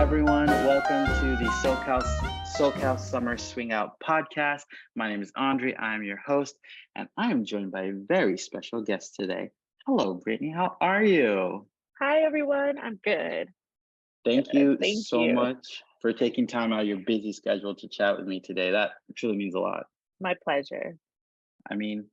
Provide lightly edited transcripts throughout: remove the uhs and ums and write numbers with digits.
everyone? Welcome to the SoCal Summer Swing Out podcast. My name is Andre. I am your host, and I am joined by a very special guest today. Hello, Brittney. How are you? Hi, everyone. I'm good. Thank you Thank so you. much for taking time out of your busy schedule to chat with me today. That truly means a lot. My pleasure. I mean,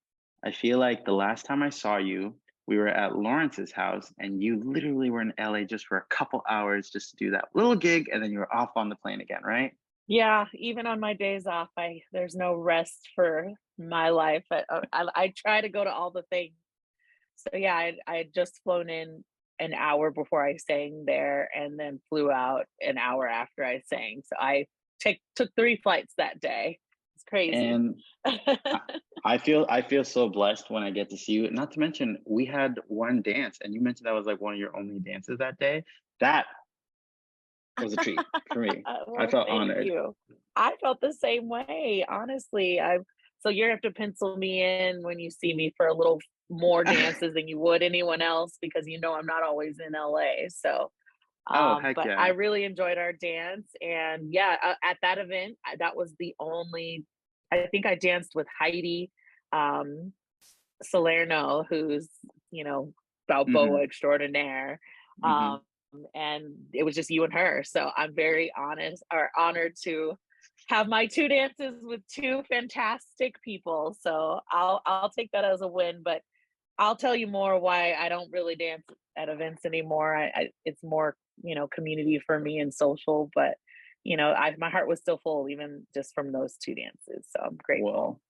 I feel like the last time I saw you, we were at Lawrence's house, and you literally were in LA just for a couple hours just to do that little gig, and then you were off on the plane again, right? Yeah, even on my days off, there's no rest for my life. I try to go to all the things. So yeah, I had just flown in an hour before I sang there, and then flew out an hour after I sang. So took 3 flights that day. It's crazy. And I I feel so blessed when I get to see you. Not to mention, we had one dance, and you mentioned that was like one of your only dances that day. That was a treat for me. I Well, felt thank honored. you. I felt the same way, honestly. I So you're gonna have to pencil me in when you see me for a little more dances than you would anyone else because I'm not always in LA. So, Oh, heck but I yeah. really enjoyed our dance, and yeah, at that event, that was the only. I think I danced with Heidi um, Salerno, who's you know Balboa Hmm. extraordinaire. Hmm. Um, and it was just you and her. So I'm very honest or honored to have my two dances with two fantastic people. So I'll take that as a win, but I'll tell you more why I don't really dance at events anymore. It's more, community for me and social, but my heart was still full even just from those two dances. So I'm grateful. Well,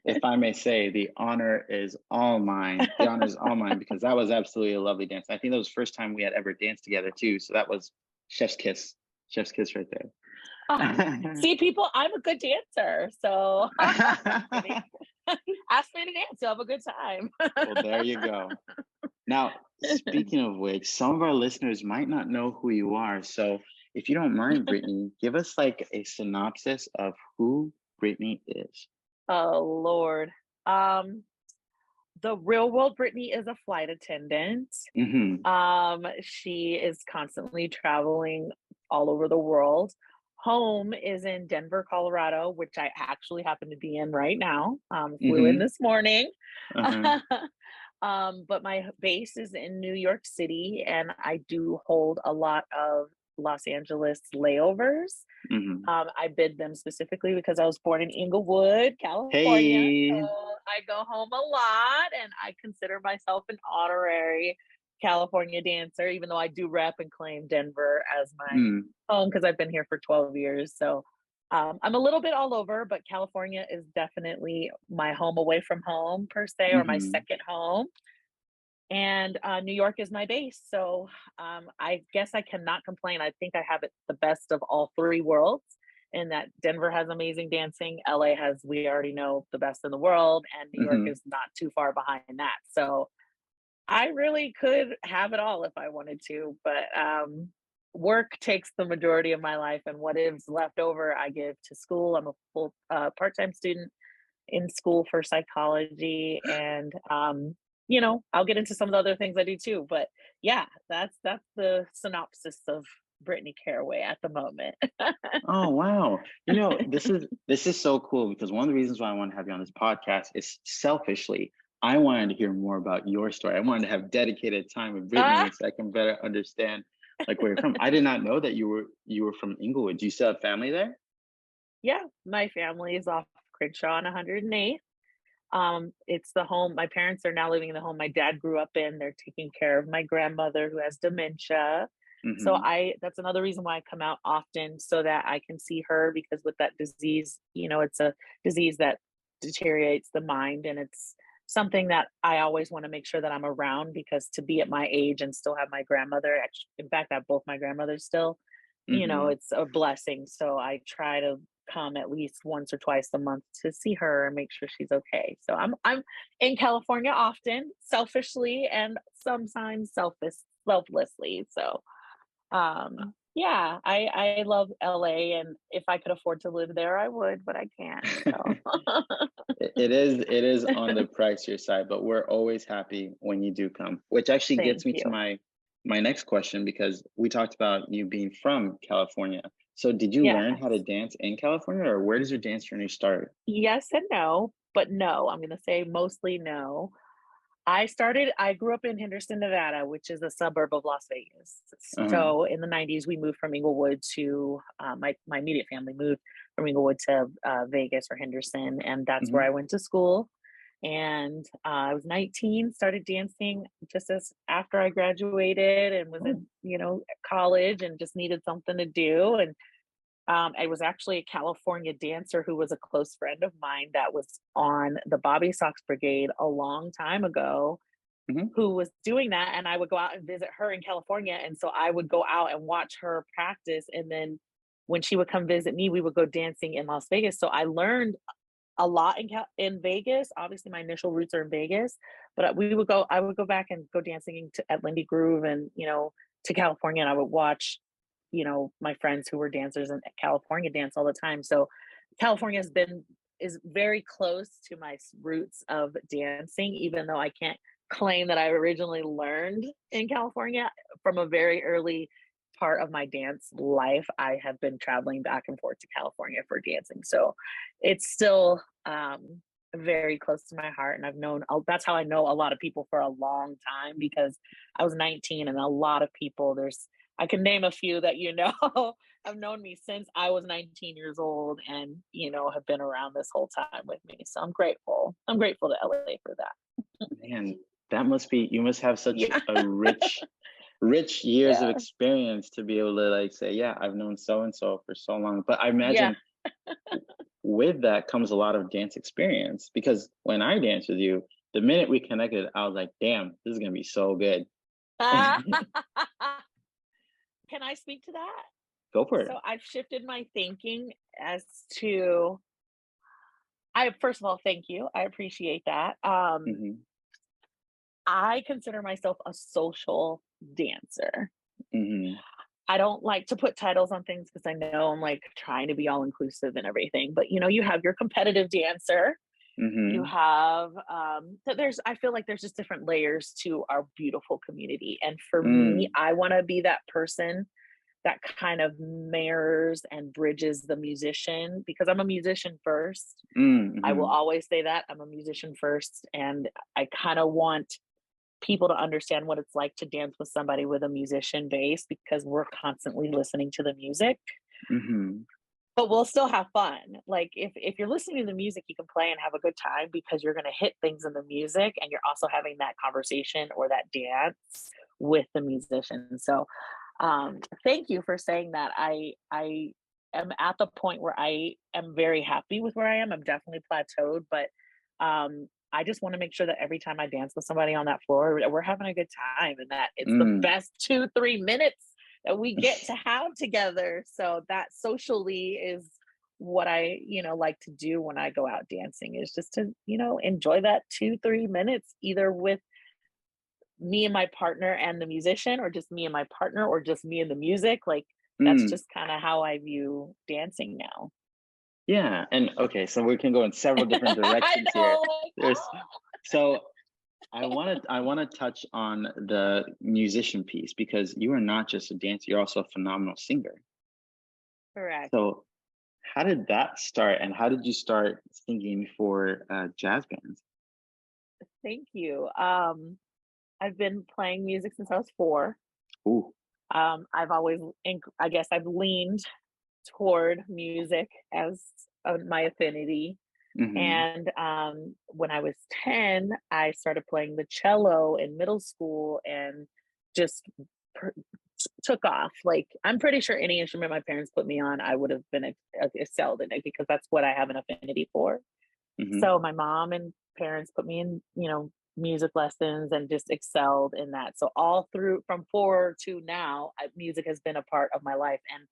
if I may say, the honor is all mine. The honor is all mine because that was absolutely a lovely dance. I think that was the first time we had ever danced together too. So that was chef's kiss, chef's kiss right Ah, there. see, people, I'm a good dancer. So I'm kidding. Ask me to dance. You'll have a good time. Well, there you go. Now, speaking of which, some of our listeners might not know who you are. So if you don't mind, Brittney, give us like a synopsis of who Brittney is. Oh, Lord. Um, the real world Brittany is a flight attendant. Hmm. She is constantly traveling all over the world. Home is in Denver, Colorado, which I actually happen to be in right now. Flew in Hmm. this morning. Uh-huh. But my base is in New York City, and I do hold a lot of Los Angeles layovers. Hmm. I bid them specifically because I was born in Inglewood, California. So Hey. I go home a lot, and I consider myself an honorary California dancer, even though I do rep and claim Denver as my Mm. home because I've been here for 12 years. So I'm a little bit all over, but California is definitely my home away from home, per se, or my Hmm. second home. And New York is my base. So I guess I cannot complain. I think I have it the best of all three worlds, in that Denver has amazing dancing, LA has, we already know, the best in the world, and New York Hmm. is not too far behind that. So I really could have it all if I wanted to, but work takes the majority of my life, and what is left over, I give to school. I'm a full part-time student in school for psychology, and I'll get into some of the other things I do too. But yeah, that's the synopsis of Brittney Caraway at the moment. Oh wow. This is so cool because one of the reasons why I want to have you on this podcast is selfishly, I wanted to hear more about your story. I wanted to have dedicated time with Ah, Brittney so I can better understand like where you're from. I did not know that you were from Inglewood. Do you still have family there? yeah, my family is off Crenshaw on 108th. It's the home my parents are now living in the home my dad grew up in. They're taking care of my grandmother who has dementia. So Mm-hmm. I that's another reason why I come out often, so that I can see her, because with that disease, it's a disease that deteriorates the mind, and it's something that I always want to make sure that I'm around, because to be at my age and still have my grandmother, actually, in fact, I have both my grandmothers still, Mm-hmm. it's a blessing. So I try to come at least once or twice a month to see her and make sure she's okay. So I'm in California often, selfishly and sometimes selflessly. So yeah, I love LA, and if I could afford to live there I would, but I can't. So It is on the pricier side, but we're always happy when you do come, which actually thank gets me to you. my my next question because we talked about you being from California. So did you learn how to Yes. dance in California, or where does your dance journey start? Yes and no, but no, I'm gonna say mostly no. I grew up in Henderson, Nevada, which is a suburb of Las Vegas. Uh-huh. So in the 90s, we moved from Inglewood to my immediate family moved from Inglewood to Vegas or Henderson, and that's where Hmm. I went to school. And I was 19, started dancing just as after I graduated and was Oh. in, college and just needed something to do. And I was actually a California dancer who was a close friend of mine that was on the Bobby Sox Brigade a long time ago, Hmm. who was doing that. And I would go out and visit her in California. And so I would go out and watch her practice. And then when she would come visit me, we would go dancing in Las Vegas. So I learned a lot in Vegas. Obviously, my initial roots are in Vegas, but I would go back and go dancing at Lindy Groove and, to California. And I would watch my friends who were dancers in California dance all the time. So California is very close to my roots of dancing, even though I can't claim that I originally learned in California from a very early part of my dance life. I have been traveling back and forth to California for dancing. So it's still very close to my heart. And that's how I know a lot of people for a long time because I was 19 and a lot of people, I can name a few that have known me since I was 19 years old and have been around this whole time with me. So I'm grateful. I'm grateful to LA for that. Man, that must be, you must have such Yeah. a rich years of Yeah. experience to be able to like say, yeah, I've known so and so for so long. But I Yeah. imagine with that comes a lot of dance experience because when I danced with you, the minute we connected, I was like, damn, this is gonna be so good. Can I speak to that? Go for it. So I've shifted my thinking as to I first of all, thank you. I appreciate that. Hmm. I consider myself a social dancer. Hmm. I don't like to put titles on things because I know I'm like trying to be all inclusive and everything. But you have your competitive dancer. You Hmm. have I feel like there's just different layers to our beautiful community. And for me, Mm. I want to be that person that kind of mirrors and bridges the musician because I'm a musician first. I will Mhm. always say that I'm a musician first. And I kind of want people to understand what it's like to dance with somebody with a musician base because we're constantly listening to the music, Mhm. but we'll still have fun. Like if you're listening to the music, you can play and have a good time because you're going to hit things in the music and you're also having that conversation or that dance with the musician. So thank you for saying that. I am at the point where I am very happy with where I am. I'm definitely plateaued, but I just want to make sure that every time I dance with somebody on that floor, we're having a good time and that it's the Mm. best 2-3 minutes that we get to have together. So that socially is what I, like to do when I go out dancing is just to, enjoy that 2-3 minutes either with me and my partner and the musician or just me and my partner or just me and the music. Like that's Mm. just kind of how I view dancing now. Yeah, and okay, so we can go in several different I directions here. know, like, There's so I wanna touch on the musician piece because you are not just a dancer, you're also a phenomenal singer. correct. So how did that start, and how did you start singing for jazz bands? Thank you. I've been playing music since I was 4. Ooh. I've always, I guess, I've leaned toward music as my affinity. Mhm. And when I was 10, I started playing the cello in middle school and just per- took off. Like, I'm pretty sure any instrument my parents put me on, I would have been excelled in it because that's what I have an affinity for. Mhm. So my mom and parents put me in, music lessons and just excelled in that. So all through from 4 to now, music has been a part of my life and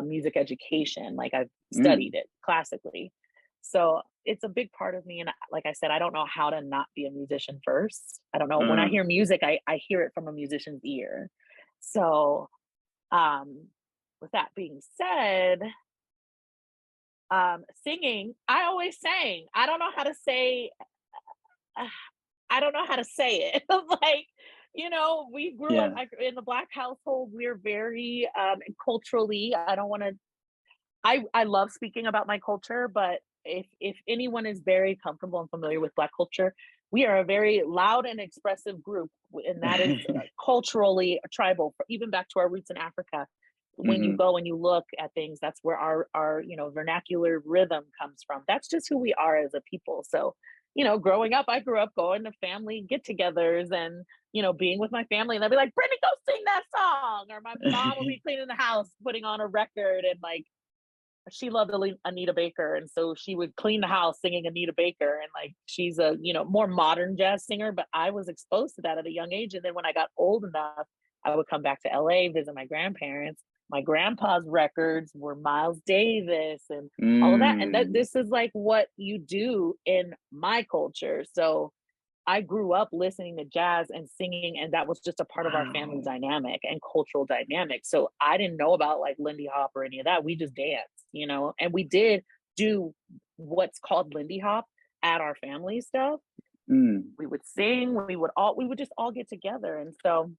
music education. Like I've studied Mm. it classically. So it's a big part of me. And like I said, I don't know how to not be a musician first. I don't know. When I Uh. hear music, I hear it from a musician's ear. So with that being said, singing, I always sang. I don't know how to say I don't know how to say it. Like We grew up Yeah. in the Black household. We're very culturally, I don't want to, I love speaking about my culture, but if anyone is very comfortable and familiar with Black culture, we are a very loud and expressive group, and that is culturally tribal, even back to our roots in Africa. When you Hmm. go and you look at things, that's where our vernacular rhythm comes from. That's just who we are as a people. So, growing up, I grew up going to family get-togethers and being with my family, and they'll be like, "Brittney, go sing that song," or my mom will be cleaning the house, putting on a record, and like she loved Anita Baker, and so she would clean the house singing Anita Baker, and like she's a more modern jazz singer, but I was exposed to that at a young age, and then when I got old enough, I would come back to LA, visit my grandparents. My grandpa's records were Miles Davis and all of that, and that Mm. this is like what you do in my culture. So I grew up listening to jazz and singing, and that was just a part of our family Wow. dynamic and cultural dynamic. So I didn't know about like Lindy Hop or any of that. We just danced, and we did do what's called Lindy Hop at our family stuff. Mm. We would sing, we would just all get together. And so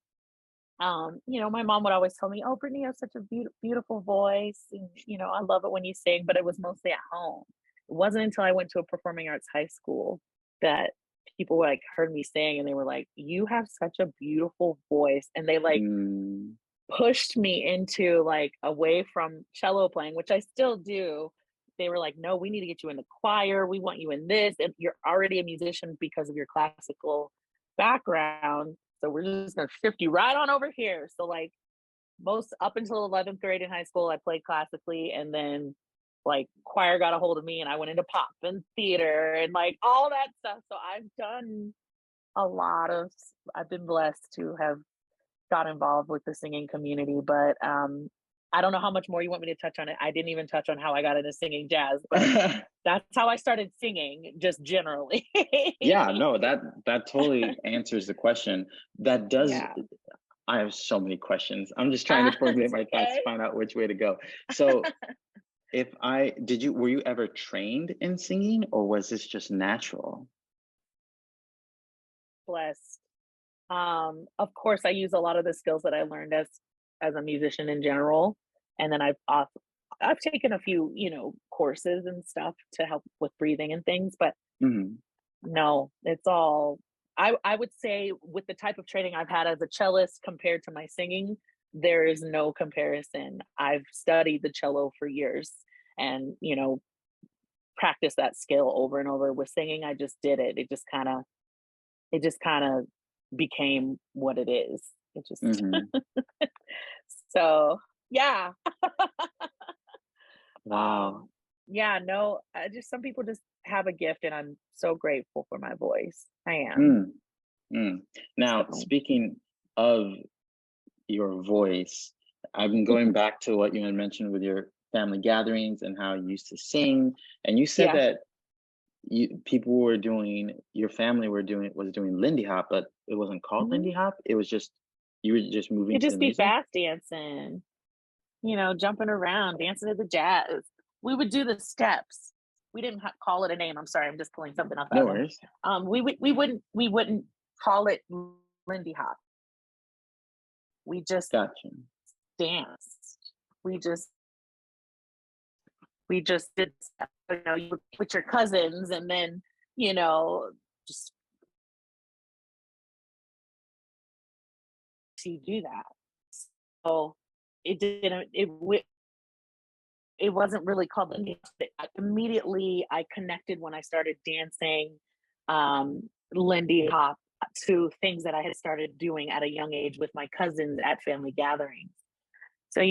my mom would always tell me, "Oh, Brittney, you have such a beautiful voice. And, I love it when you sing," but it was mostly at home. It wasn't until I went to a performing arts high school that people like heard me sing and they were like, "You have such a beautiful voice." And they like Mm. pushed me into like away from cello playing, which I still do. They were like, "No, we need to get you in the choir. We want you in this. And you're already a musician because of your classical background. So we're just gonna shift you right on over here." So like most up until 11th grade in high school, I played classically, and then like choir got a hold of me, and I went into pop and theater and like all that stuff. So I've been blessed to have got involved with the singing community, but I don't know how much more you want me to touch on it. I didn't even touch on how I got into singing jazz, but that's how I started singing just generally. Yeah, no, that totally answers the question. That does. Yeah. I have so many questions. I'm just trying to formulate It's my thoughts to okay. find out which way to go. So, if I did you were you ever trained in singing, or was this just natural? Blessed. Of course, I use a lot of the skills that I learned as a musician in general, and then I've taken a few courses and stuff to help with breathing and things, but Hmm. no, it's all. I would say with the type of training I've had as a cellist compared to my singing, there is no comparison. I've studied the cello for years and practiced that skill over and over. With singing, I just did it. It just kind of became what it is. It just Hmm. so yeah. Wow. Yeah, no, I just some people just have a gift, and I'm so grateful for my voice. I am. Mm, mm. Now, So speaking of your voice, I've been going back to what you had mentioned with your family gatherings and how you used to sing, and you said yeah. that people were doing your family was doing Lindy Hop, but it wasn't called Mhm. Lindy Hop. It was just you were just moving Could to the just be music. fast dancing, jumping around, dancing to the jazz. We would do the steps. We didn't call it a name. I'm sorry, I'm just pulling something up No out of. worries. We wouldn't call it Lindy Hop. We just Gotcha. danced. We just did stuff, you would with your cousins, and then just to do that. So it didn't. It wasn't really called Lindy Hop. Immediately, I connected when I started dancing Lindy Hop to things that I had started doing at a young age with my cousins at family gatherings. So,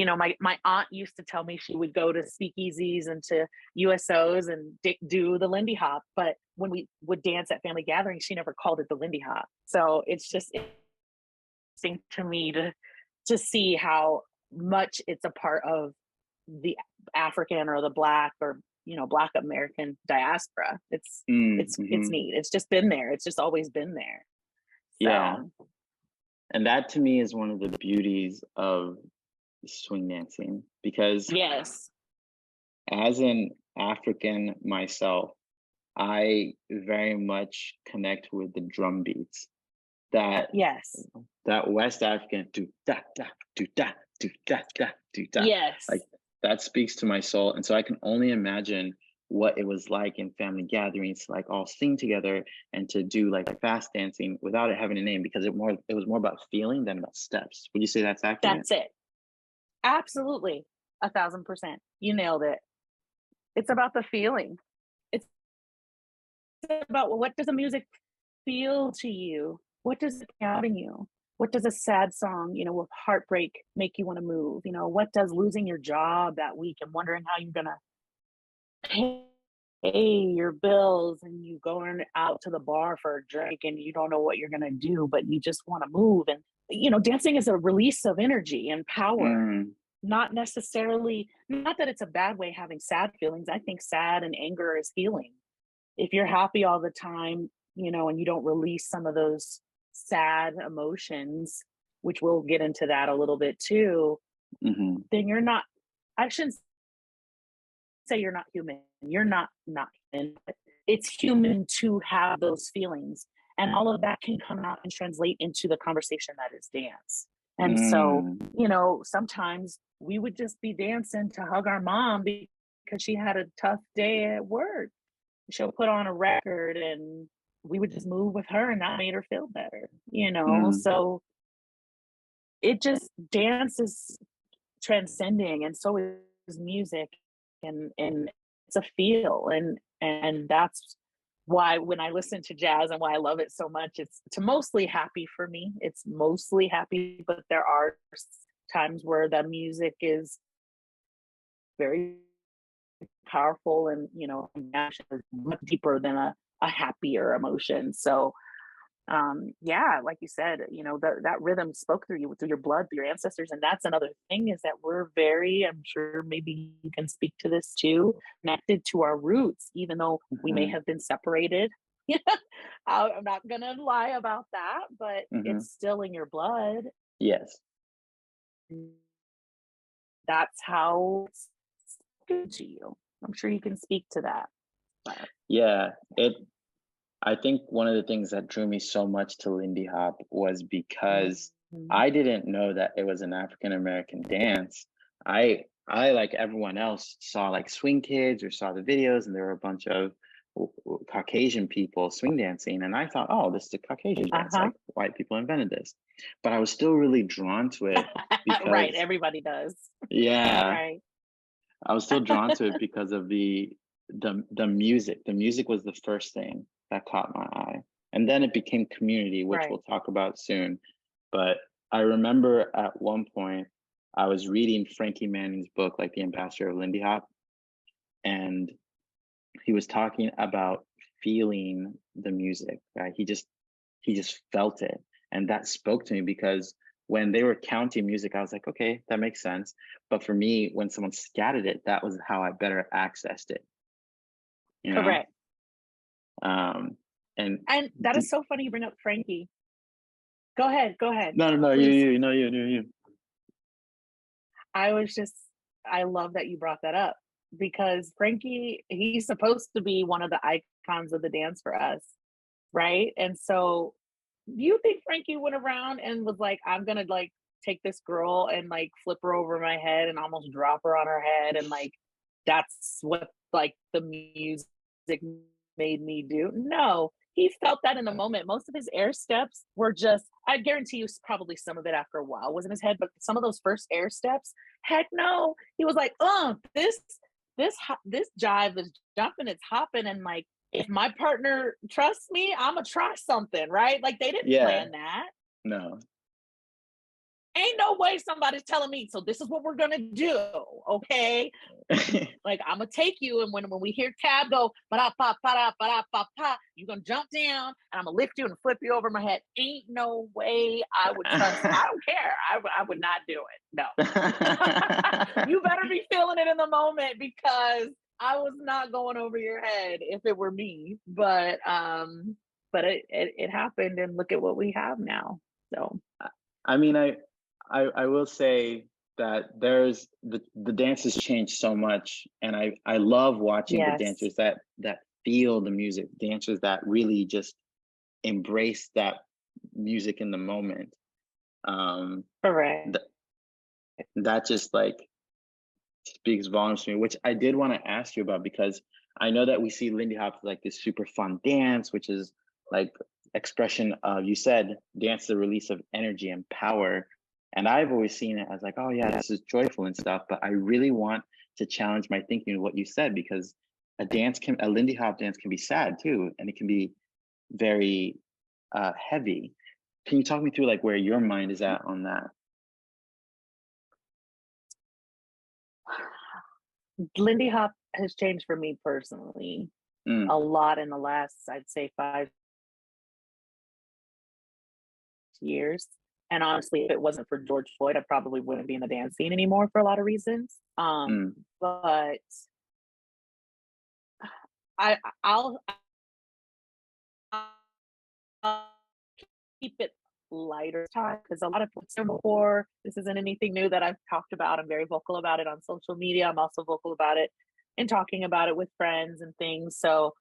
my aunt used to tell me she would go to speakeasies and to USOs and do the Lindy Hop. But when we would dance at family gatherings, she never called it the Lindy Hop. So it's just interesting to me to see how much it's a part of the African or the Black or Black American diaspora. It's Mm-hmm. neat. It's just been there. It's just always been there. Yeah, So and that to me is one of the beauties of swing dancing because yes. as an African myself, I very much connect with the drum beats. that Yes. that West African do da da do da do da da do da, Yes. like that speaks to my soul. And so I can only imagine what it was like in family gatherings to like all sing together and to do like fast dancing without it having a name, because it was more about feeling than about steps. Would you say that's accurate? That's it. Absolutely. 1,000%. You nailed it. It's about the feeling. It's about what does the music feel to you? What does it have in you? What does a sad song, with heartbreak make you want to move? What does losing your job that week and wondering how you're gonna pay your bills and you going out to the bar for a drink and you don't know what you're gonna do, but you just want to move. And dancing is a release of energy and power. Mm, Not necessarily, not that it's a bad way having sad feelings. I think sad and anger is healing. If you're happy all the time, and you don't release some of those sad emotions, which we'll get into that a little bit too, hmm then you're not, I shouldn't say you're not human. You're not human. It's human to have those feelings. And all of that can come out and translate into the conversation that is dance. And so, mm, sometimes we would just be dancing to hug our mom because she had a tough day at work. She'll put on a record and we would just move with her and that made her feel better. mm. So it just dance is transcending and so is music and it's a feel and that's why when I listen to jazz and why I love it so much, it's mostly happy for me. It's mostly happy, but there are times where the music is very powerful and much deeper than a happier emotion. So yeah, like you said, that rhythm spoke through you, through your blood, through your ancestors. And that's another thing, is that we're very, I'm sure maybe you can speak to this too, connected to our roots, even though we may Mhm, have been separated. I'm not gonna lie about that, but mhm. it's still in your blood. Yes. That's how it's good to you. I'm sure you can speak to that. But Yeah. I think one of the things that drew me so much to Lindy Hop was because mhm. I didn't know that it was an African American dance. I like everyone else saw like swing kids or saw the videos, and there were a bunch of Caucasian people swing dancing, and I thought, oh, this is a Caucasian dance, Uh-huh. like white people invented this. But I was still really drawn to it Right, because, everybody does. yeah, Right. I was still drawn to it because of the music. The music was the first thing that caught my eye. And then it became community, which Right. we'll talk about soon. But I remember at one point I was reading Frankie Manning's book, like The Ambassador of Lindy Hop, and he was talking about feeling the music, right? He just felt it. And that spoke to me because when they were counting music, I was like, okay, that makes sense. But for me, when someone scattered it, that was how I better accessed it, you know? Correct. Um, and And that is d- so funny you bring up Frankie. Go ahead, go ahead, no, no, no, please. you. I was just I love that you brought that up because Frankie, he's supposed to be one of the icons of the dance for us, right? And so, do you think Frankie went around and was like, "I'm gonna like take this girl and like flip her over my head and almost drop her on her head," and like that's what like the music made me do? No, he felt that in the moment. Most of his air steps were just, I guarantee you, probably some of it after a while was in his head, but some of those first air steps, heck no, he was like, this jive is jumping, it's hopping, and like if my partner trusts me, I'm gonna try something, right? Like they didn't Yeah, plan that. no. Ain't no way somebody's telling me, so this is what we're gonna do, okay? Like I'm gonna take you, and when we hear tab go, ba pa pa pa pa, you're gonna jump down, and I'm gonna lift you and flip you over my head. Ain't no way I would trust. I don't care. I would not do it. No, you better be feeling it in the moment because I was not going over your head if it were me. But it happened, and look at what we have now. So I mean, I will say that there's the dance has changed so much, and I love watching the yes, dancers that feel the music, dancers that really just embrace that music in the moment. Um, Correct. th- that just like speaks volumes to me, which I did want to ask you about because I know that we see Lindy Hop as like this super fun dance, which is like expression of, you said, dance, the release of energy and power. And I've always seen it as like, oh yeah, this is joyful and stuff. But I really want to challenge my thinking of what you said, because a Lindy Hop dance can be sad too, and it can be very heavy. Can you talk me through like where your mind is at on that? Lindy Hop has changed for me personally Mm, a lot in the last, I'd say, 5 years. And honestly, if it wasn't for George Floyd, I probably wouldn't be in the dance scene anymore for a lot of reasons. mm, But I I'll, I'll keep it lighter time because a lot of people before, this isn't anything new that I've talked about. I'm very vocal about it on social media. I'm also vocal about it and talking about it with friends and things. So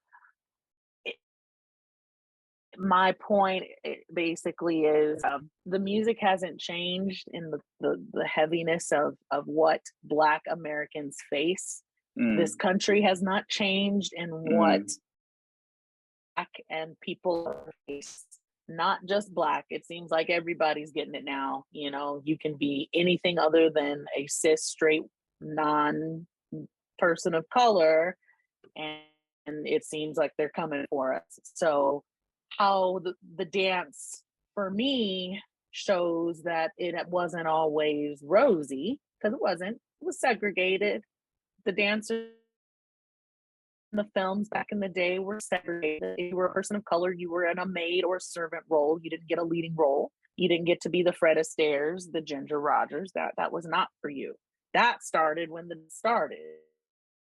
it, my point basically is the music hasn't changed in the heaviness of what Black Americans face. This mm, country has not changed in what mm, Black and people face. Not just Black. It seems like everybody's getting it now. You know, you can be anything other than a cis, straight, non person of color, and it seems like they're coming for us. So, how the dance for me shows that it wasn't always rosy, because it wasn't. It was segregated. The dancers in the films back in the day were segregated. If you were a person of color, you were in a maid or servant role. You didn't get a leading role. You didn't get to be the Fred Astaire's, the Ginger Rogers. That was not for you. That started when the started,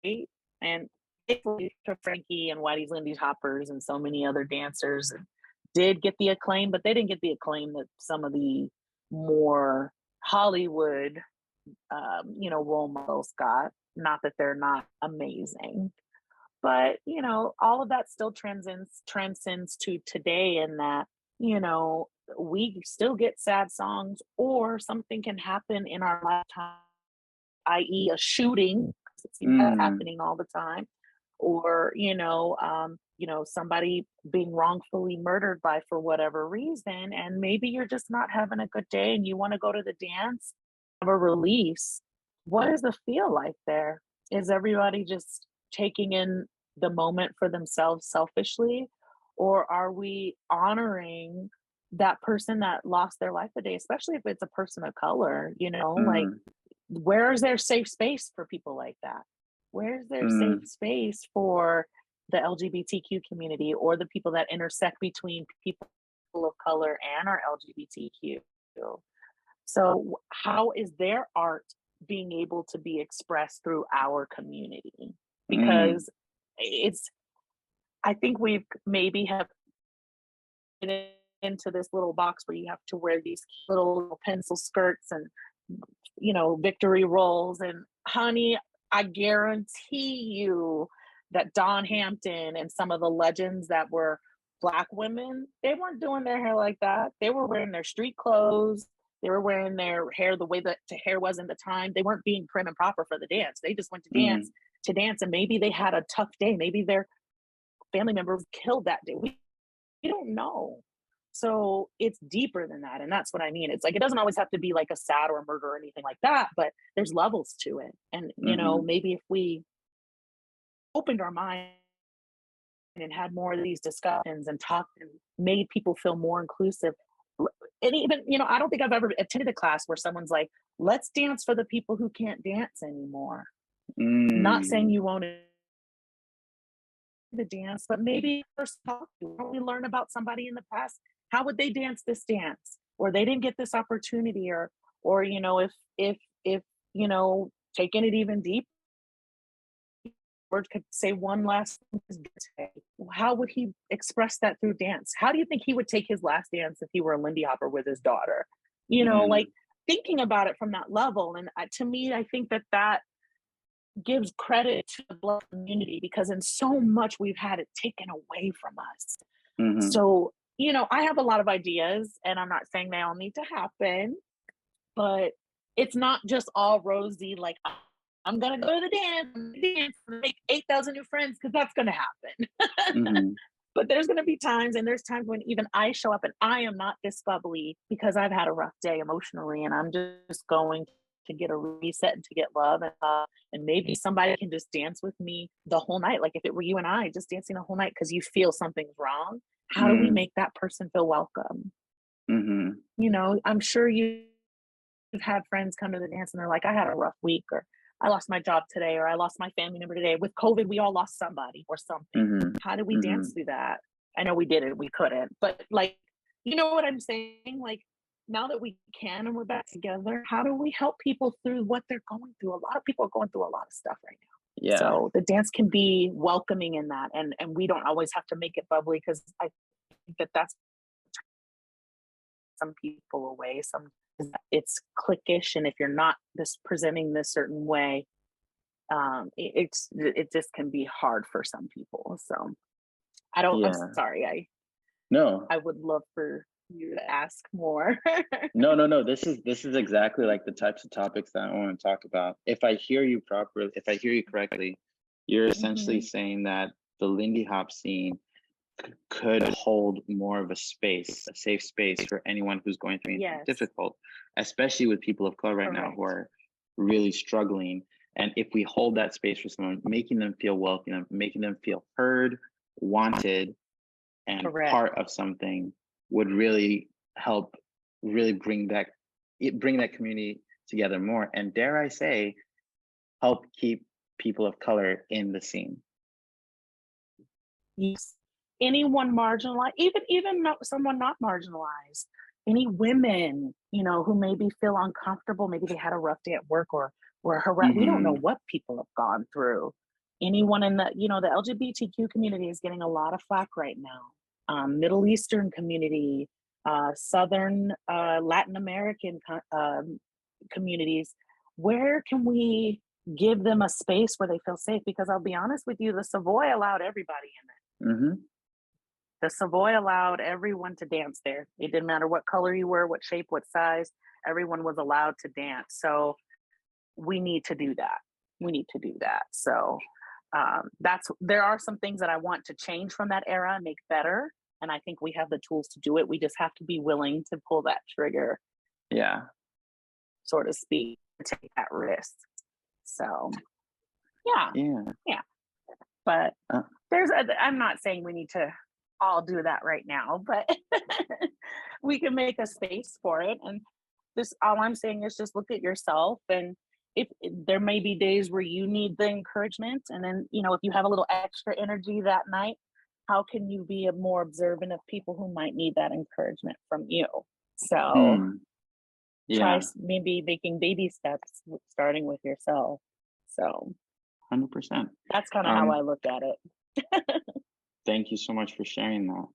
right? And to Frankie and Whitey's Lindy's Hoppers and so many other dancers did get the acclaim, but they didn't get the acclaim that some of the more Hollywood, role models got. Not that they're not amazing, but all of that still transcends to today, in that we still get sad songs, or something can happen in our lifetime, i.e. a shooting, 'cause it seems that's mm, happening all the time, or somebody being wrongfully murdered by for whatever reason, and maybe you're just not having a good day and you want to go to the dance, have a release. What does it feel like there? Is everybody just taking in the moment for themselves selfishly, or are we honoring that person that lost their life today, especially if it's a person of color? Like, mm, where is there safe space for people like that? Where is there safe mm, space for the LGBTQ community, or the people that intersect between people of color and our LGBTQ? So, how is their art being able to be expressed through our community? mm, Because it's, I think we've maybe have been into this little box where you have to wear these little pencil skirts and victory rolls. And honey, I guarantee you that Dawn Hampton and some of the legends that were Black women, they weren't doing their hair like that. They were wearing their street clothes. They were wearing their hair the way that the hair was in the time. They weren't being prim and proper for the dance. They just went mm, to dance, and maybe they had a tough day. Maybe their family member was killed that day. We don't know. So it's deeper than that. And that's what I mean. It's like, it doesn't always have to be like a sad or a murder or anything like that, but there's levels to it. And, mhm, maybe if we opened our mind and had more of these discussions and talked and made people feel more inclusive. And even, I don't think I've ever attended a class where someone's like, let's dance for the people who can't dance anymore. Not saying mm, you won't the dance, but maybe first talk to, we learn about somebody in the past. How would they dance this dance? Or they didn't get this opportunity, or if taking it even deeper, could say one last day, how would he express that through dance? How do you think he would take his last dance if he were a Lindy Hopper with his daughter? Like, mm, thinking about it from that level. And to me, I think that gives credit to the Black community, because in so much we've had it taken away from us. mhm, So I have a lot of ideas, and I'm not saying they all need to happen, but it's not just all rosy, like, I'm gonna go to the dance, and make 8,000 new friends because that's gonna happen. Hmm. But there's gonna be times, and there's times when even I show up and I am not this bubbly because I've had a rough day emotionally, and I'm just going to get a reset and to get love, and maybe somebody can just dance with me the whole night. Like if it were you and I just dancing the whole night because you feel something's wrong, how do we Hmm. make that person feel welcome? Hmm. I'm sure you've had friends come to the dance and they're like, I had a rough week, or I lost my job today, or I lost my family member today. With COVID, we all lost somebody or something. Hmm. How do we Hmm. dance through that? I know we did it, we couldn't, but like, you know what I'm saying? Like, now that we can and we're back together, how do we help people through what they're going through? A lot of people are going through a lot of stuff right now. Yeah. So the dance can be welcoming in that, and we don't always have to make it bubbly, because I think that that's some people away. Some it's cliquish, and if you're not this presenting this certain way, it just can be hard for some people. So I'm Yeah. sorry. No. I would love for you to ask more. No, no, no. This is exactly like the types of topics that I want to talk about. If I hear you properly, if I hear you correctly, you're essentially Hmm. saying that the Lindy Hop scene could hold more of a space, a safe space for anyone who's going through anything Yes, difficult, especially with people of color right now who correct. are really struggling. And if we hold that space for someone, making them feel welcome, making them feel heard, wanted, and Correct. part of something would really help really bring that community together more, and dare I say, help keep people of color in the scene. Yes. Anyone marginalized, even someone not marginalized, any women, who maybe feel uncomfortable, maybe they had a rough day at work, or were harassed. We don't know Hmm. what people have gone through. Anyone in the LGBTQ community is getting a lot of flack right now. Middle Eastern community, Southern Latin American communities. Where can we give them a space where they feel safe? Because I'll be honest with you, the Savoy allowed everybody in. Hmm. The Savoy allowed everyone to dance there. It didn't matter what color you were, what shape, what size, everyone was allowed to dance. So we need to do that. We need to do that. So there are some things that I want to change from that era and make better. And I think we have the tools to do it. We just have to be willing to pull that trigger, Yeah. so to speak, to take that risk. So yeah, Yeah. yeah. But Uh, I'm not saying we need to all do that right now, but we can make a space for it. And this, all I'm saying is just look at yourself. And if there may be days where you need the encouragement, and then, if you have a little extra energy that night, how can you be more observant of people who might need that encouragement from you? So mm, try yeah, maybe making baby steps, starting with yourself. So 100%. that's kind of how I Um, look at it. Thank you so much for sharing that.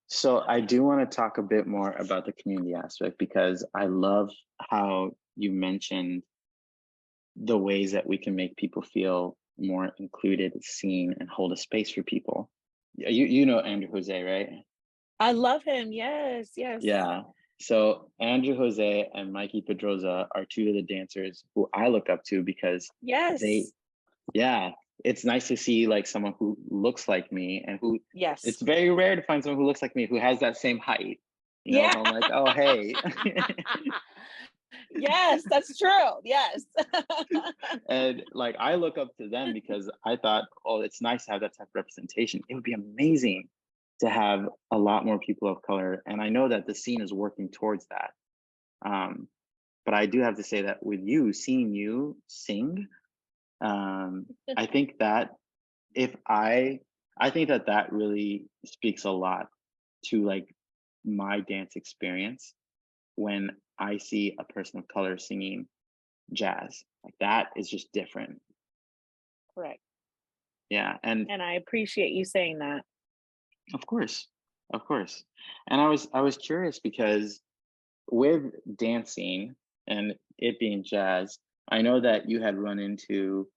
So I do want to talk a bit more about the community aspect because I love how you mentioned the ways that we can make people feel more included, seen, and hold a space for people. You know Andrew Jose, right? I love him. Yes, yes. Yeah. So Andrew Jose and Mikey Pedroza are two of the dancers who I look up to because they, Yes. yeah, it's nice to see like someone who looks like me and who Yes. it's very rare to find someone who looks like me who has that same height. Yeah. I'm like, oh hey. Yes, that's true. Yes. And like I look up to them because I thought, oh, it's nice to have that type of representation. It would be amazing to have a lot more people of color. And I know that the scene is working towards that. Um, but I do have to say that with you, seeing you sing, I think that if I think that that really speaks a lot to like my dance experience when I see a person of color singing jazz. Like that is just different. Correct. Yeah, and And I appreciate you saying that. of course, of course. And I was curious because with dancing and it being jazz, I know that you had run into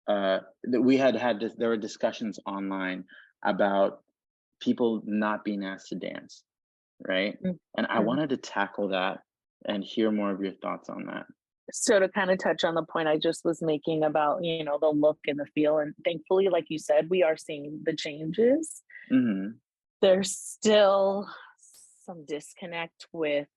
that we had there were discussions online about people not being asked to dance, right? And I Mhm. wanted to tackle that and hear more of your thoughts on that. So to kind of touch on the point I just was making about, the look and the feel, and thankfully, like you said, we are seeing the changes. Mhm. There's still some disconnect with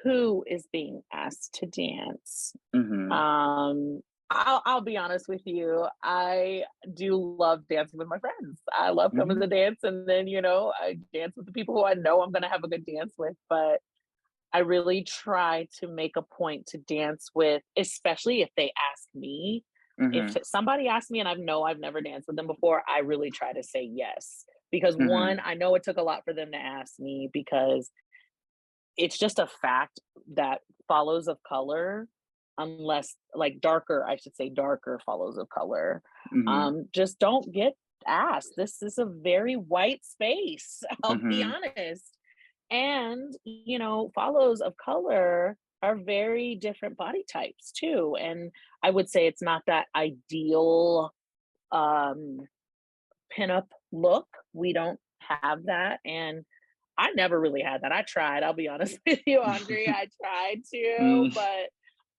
who is being asked to dance. Mhm. I'll be honest with you. I do love dancing with my friends. I love coming Mhm. to dance, and then I dance with the people who I know I'm going to have a good dance with. But I really try to make a point to dance with, especially if they ask me. If Mhm. somebody asks me and I know I've never danced with them before, I really try to say yes. Because one, Mhm. I know it took a lot for them to ask me because it's just a fact that follows of color, unless like darker, I should say darker follows of color, Mhm. just don't get asked. This is a very white space, I'll be Mhm. honest. And, follows of color are very different body types too. And I would say it's not that ideal um pinup look. We don't have that. And I never really had that. I tried, I'll be honest with you, Andre. I tried to, Mm. but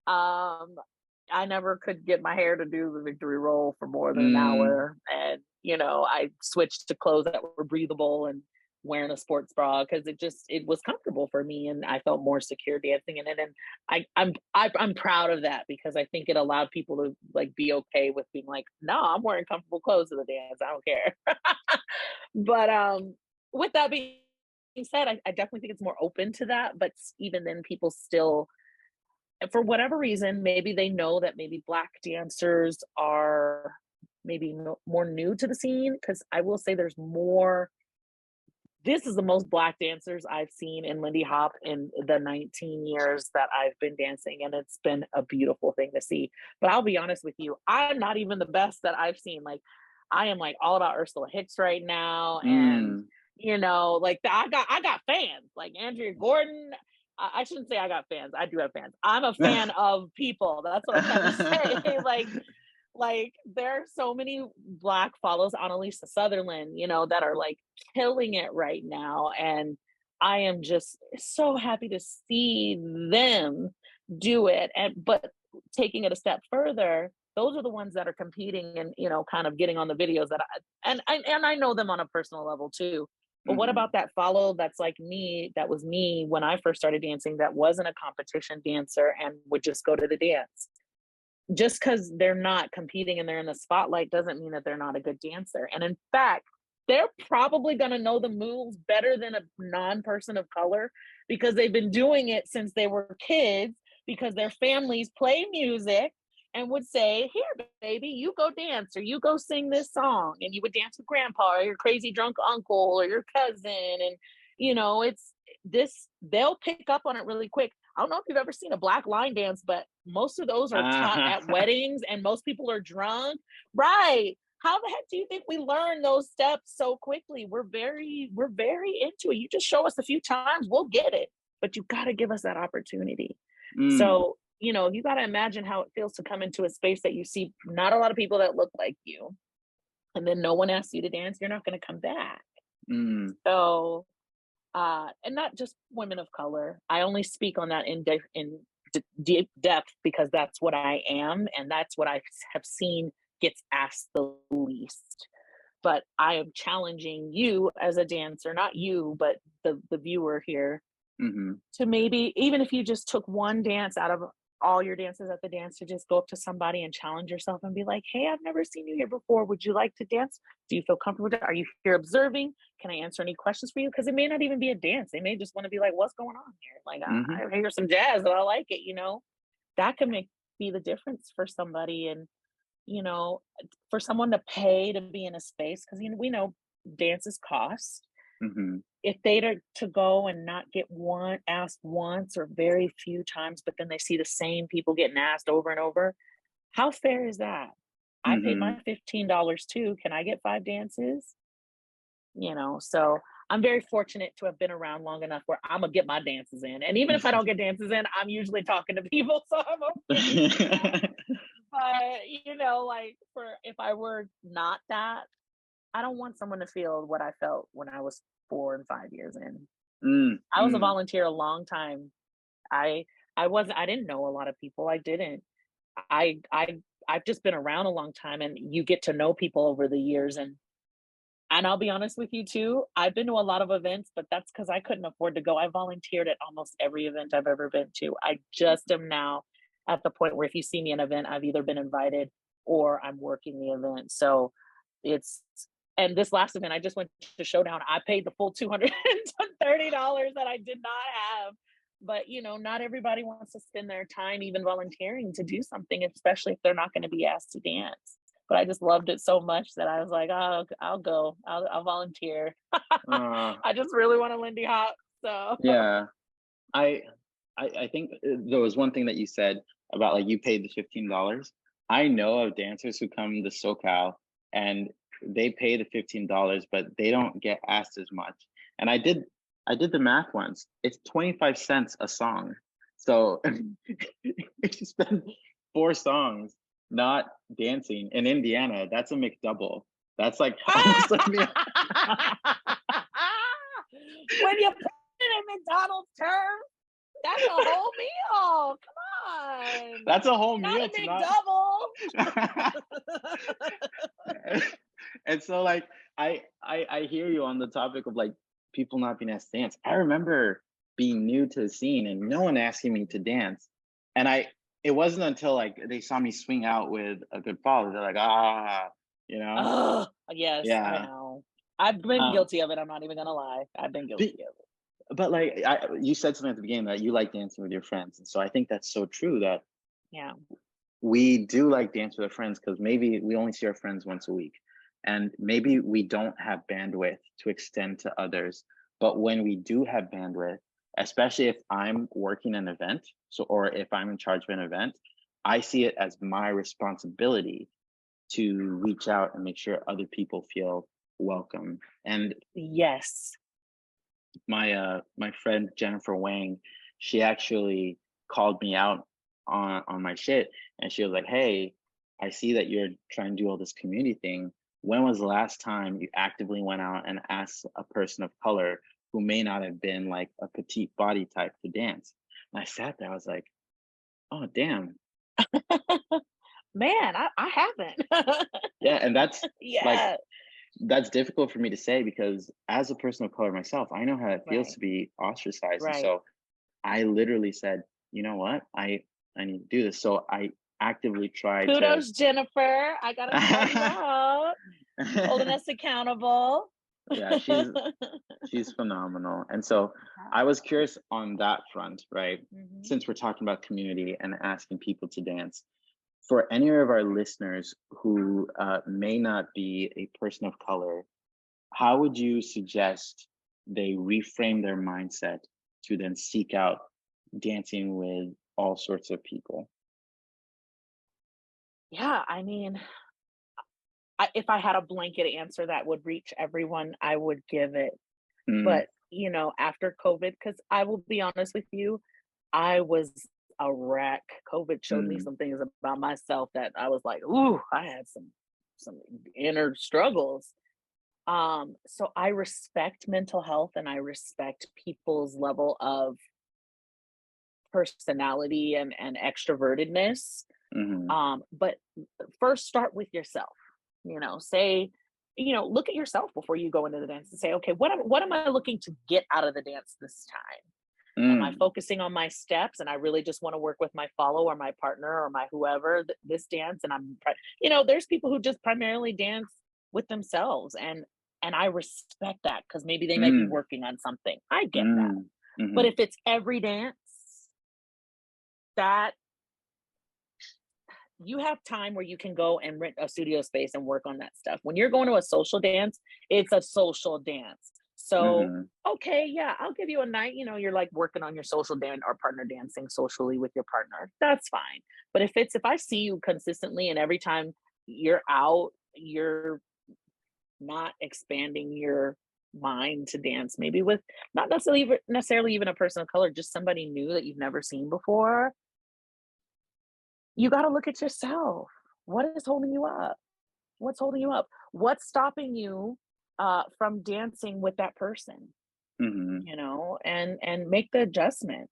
I never could get my hair to do the victory roll for more than an Mm. hour. And, I switched to clothes that were breathable and wearing a sports bra because it was comfortable for me and I felt more secure dancing in it. And I'm proud of that because I think it allowed people to like be okay with being like, no, I'm wearing comfortable clothes to the dance. I don't care. But with that being said, I definitely think it's more open to that. But even then, people still, for whatever reason, maybe they know that maybe Black dancers are maybe more new to the scene. Because I will say there's more. This is the most Black dancers I've seen in Lindy Hop in the 19 years that I've been dancing, and it's been a beautiful thing to see. But I'll be honest with you, I'm not even the best that I've seen. Like, I am like all about Ursula Hicks right now, and Mm. like I got fans like Andrea Gordon. I shouldn't say I got fans. I do have fans. I'm a fan of people. That's what I'm trying to say. Like there are so many Black follows on Elisa Sutherland, that are like killing it right now. And I am just so happy to see them do it. But taking it a step further, those are the ones that are competing and, kind of getting on the videos and I know them on a personal level too. But what Mhm. about that follow that's like me, that was me when I first started dancing, that wasn't a competition dancer and would just go to the dance? Just because they're not competing and they're in the spotlight doesn't mean that they're not a good dancer. And in fact, they're probably going to know the moves better than a non-person of color because they've been doing it since they were kids, because their families play music and would say, here baby, you go dance or you go sing this song, and you would dance with grandpa or your crazy drunk uncle or your cousin. And it's this, they'll pick up on it really quick. I don't know if you've ever seen a Black line dance, but most of those are taught at Uh-huh. weddings and most people are drunk. Right. How the heck do you think we learn those steps so quickly? We're very into it. You just show us a few times, we'll get it. But you got to give us that opportunity. Mm. So, you got to imagine how it feels to come into a space that you see not a lot of people that look like you. And then no one asks you to dance, you're not going to come back. Mm. So, and not just women of color. I only speak on that in deep depth because that's what I am, and that's what I have seen gets asked the least. But I am challenging you as a dancer, not you, but the viewer here, Mhm. to maybe, even if you just took one dance out of all your dances at the dance, to just go up to somebody and challenge yourself and be like, hey, I've never seen you here before. Would you like to dance? Do you feel comfortable with it? Are you here observing? Can I answer any questions for you? Because it may not even be a dance. They may just want to be like, what's going on here? Like, Mhm. I hear some jazz and I like it. That can be the difference for somebody. And, you know, for someone to pay to be in a space, because, we know dances cost. Mhm. If they to go and not get asked once or very few times, but then they see the same people getting asked over and over, how fair is that? I paid my Mhm. $15 too. Can I get 5 dances? So I'm very fortunate to have been around long enough where I'm gonna get my dances in. And even if I don't get dances in, I'm usually talking to people, so I'm okay with that. But, like, for if I were not that, I don't want someone to feel what I felt when I was 4 and 5 years in. Mm, I was a mm, volunteer a long time. I I didn't know a lot of people. I didn't. I've just been around a long time, and you get to know people over the years, and I'll be honest with you too, I've been to a lot of events, but that's because I couldn't afford to go. I volunteered at almost every event I've ever been to. I just am now at the point where if you see me in an event, I've either been invited or I'm working the event. So it's and this last event, I just went to Showdown. I paid the full $230 that I did not have. But not everybody wants to spend their time even volunteering to do something, especially if they're not going to be asked to dance. But I just loved it so much that I was like, "Oh, I'll go. I'll volunteer." uh, I just really want a Lindy Hop. So yeah. I, I think there was one thing that you said about like you paid the $15. I know of dancers who come to SoCal and they pay the $15, but they don't get asked as much. And I did the math once. It's 25 cents a song. So if you spend 4 songs not dancing in Indiana, that's a McDouble. That's like almost like me. when you put it in McDonald's terms, that's a whole meal. Come on, That's a whole not meal a to not. McDouble. And so like I hear you on the topic of like people not being asked to dance. I remember being new to the scene and no one asking me to dance. And it wasn't until like they saw me swing out with a good follow, they're like, you know? Oh, yes, I Yeah. know. I've been Um guilty of it. I'm not even gonna lie. I've been but, guilty of it. but like you said something at the beginning that you like dancing with your friends. And so I think that's so true that Yeah. we do like dance with our friends because maybe we only see our friends once a week and maybe we don't have bandwidth to extend to others, but when we do have bandwidth, especially if I'm working an event, so or if I'm in charge of an event, I see it as my responsibility to reach out and make sure other people feel welcome. And Yes. my friend Jennifer Wang, she actually called me out on my shit, and she was like, "Hey, I see that you're trying to do all this community thing. When was the last time you actively went out and asked a person of color who may not have been like a petite body type to dance?" And I sat there, I was like, "Oh, damn." Man, I haven't. Yeah, and that's like Yeah. that's difficult for me to say because as a person of color myself, I know how it feels Right. to be ostracized. And Right. so I literally said, you know what? I need to do this. So I actively tried to Kudos, Jennifer. I gotta shout you out. Holding us accountable. yeah, she's phenomenal. And so I was curious on that front, right? Mhm. Since we're talking about community and asking people to dance, for any of our listeners who may not be a person of color, how would you suggest they reframe their mindset to then seek out dancing with all sorts of people? Yeah, I mean, if I had a blanket answer that would reach everyone, I would give it. Mm, But, after COVID, because I will be honest with you, I was a wreck. COVID showed me mm, some things about myself that I was like, "Ooh, I had some inner struggles." So I respect mental health and I respect people's level of personality and extrovertedness. mhm, But first start with yourself. Say, look at yourself before you go into the dance and say, okay, what am I looking to get out of the dance this time? Am I mm, focusing on my steps and I really just want to work with my follow or my partner or my whoever this dance and there's people who just primarily dance with themselves and I respect that because maybe they might be mm, working on something. I get that. mm, But mhm, if it's every dance, that you have time where you can go and rent a studio space and work on that stuff. When you're going to a social dance, it's a social dance. So, mhm, okay, yeah, I'll give you a night, you're like working on your social dance or partner dancing socially with your partner. That's fine. But if I see you consistently and every time you're out, you're not expanding your mind to dance, maybe with not necessarily even a person of color, just somebody new that you've never seen before, you got to look at yourself. What is holding you up? What's holding you up? What's stopping you from dancing with that person? Mhm. And make the adjustment.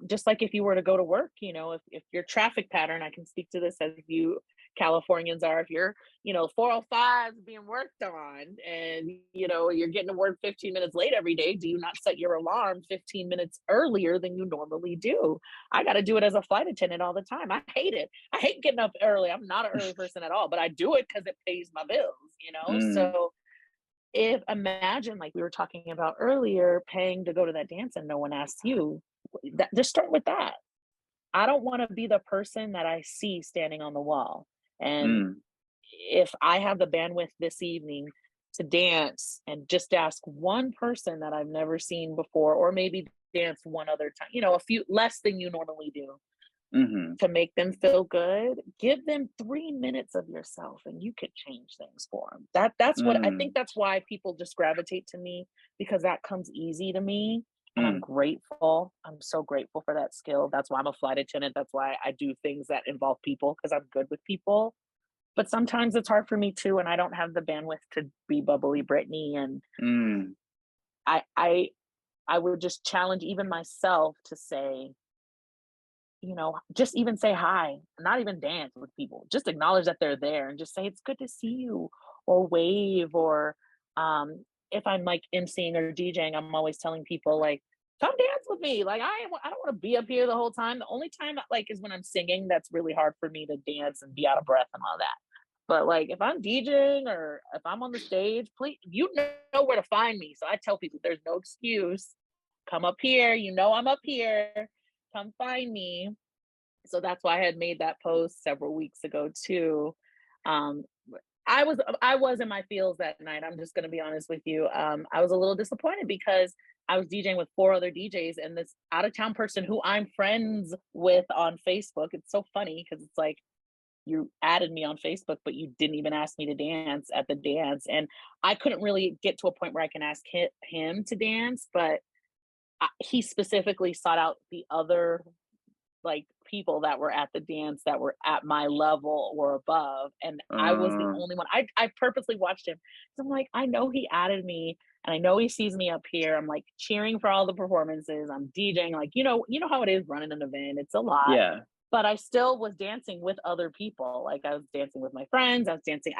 Just like if you were to go to work, if your traffic pattern, I can speak to this as you Californians are, if you're, 405 is being worked on and, you're getting to work 15 minutes late every day, do you not set your alarm 15 minutes earlier than you normally do? I got to do it as a flight attendant all the time. I hate it. I hate getting up early. I'm not an early person at all, but I do it because it pays my bills. Mm. So if imagine like we were talking about earlier, paying to go to that dance and no one asks you, just start with that. I don't want to be the person that I see standing on the wall. And Mm. if I have the bandwidth this evening to dance and just ask one person that I've never seen before, or maybe dance one other time, a few less than you normally do, Mhm. to make them feel good, give them 3 minutes of yourself and you could change things for them. That's what I think. Mm. That's why people just gravitate to me, because that comes easy to me. And I'm Mm. grateful. I'm so grateful for that skill. That's why I'm a flight attendant. That's why I do things that involve people, because I'm good with people. But sometimes it's hard for me too, and I don't have the bandwidth to be bubbly Brittany. And Mm. I I I would just challenge even myself to say, just even say hi, not even dance with people. Just acknowledge that they're there and just say, it's good to see you, or wave, or if I'm like emceeing or DJing, I'm always telling people like, come dance with me. Like I don't want to be up here the whole time. The only time like is when I'm singing. That's really hard for me to dance and be out of breath and all that. But like if I'm DJing or if I'm on the stage, please, you know where to find me. So I tell people there's no excuse. Come up here. I'm up here. Come find me. So that's why I had made that post several weeks ago too. Um, I was in my feels that night. I'm just going to be honest with you. I was a little disappointed because I was DJing with four other DJs and this out of town person who I'm friends with on Facebook. It's so funny because it's like you added me on Facebook, but you didn't even ask me to dance at the dance, and I couldn't really get to a point where I can ask him to dance, but he specifically sought out the other like people that were at the dance that were at my level or above, and I was the Uh. only one. I purposely watched him. So I'm like, I know he added me and I know he sees me up here. I'm like cheering for all the performances. I'm DJing, like, you know how it is running an event. It's a lot. Yeah. But I still was dancing with other people. Like I was dancing with my friends. I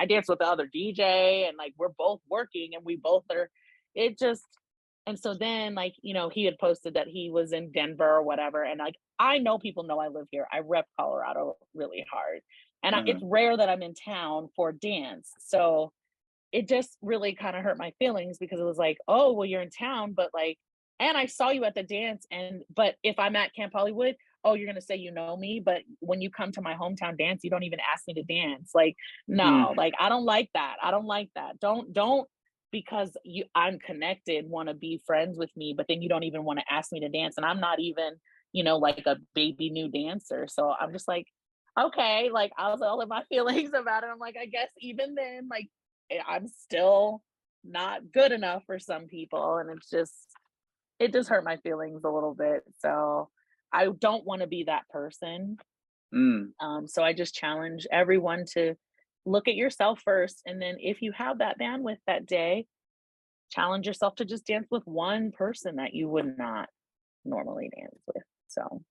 danced with the other DJ, and like we're both working and we both are it just and so then like, he had posted that he was in Denver or whatever. And like I know people know I live here. I rep Colorado really hard. And Uh-huh. it's rare that I'm in town for dance. So it just really kind of hurt my feelings because it was like, oh, well, you're in town, but like, and I saw you at the dance. But if I'm at Camp Hollywood, oh, you're going to say you know me. But when you come to my hometown dance, you don't even ask me to dance. Like, no, Mm. like, I don't like that. I don't like that. Don't, because I'm connected, want to be friends with me, but then you don't even want to ask me to dance. And I'm not even, like a baby new dancer. So I'm just like, okay, like I was all in my feelings about it. I'm like, I guess even then, like, I'm still not good enough for some people, and it just hurt my feelings a little bit. So I don't want to be that person. Mm. So I just challenge everyone to look at yourself first, and then if you have that bandwidth that day, challenge yourself to just dance with one person that you would not normally dance with. So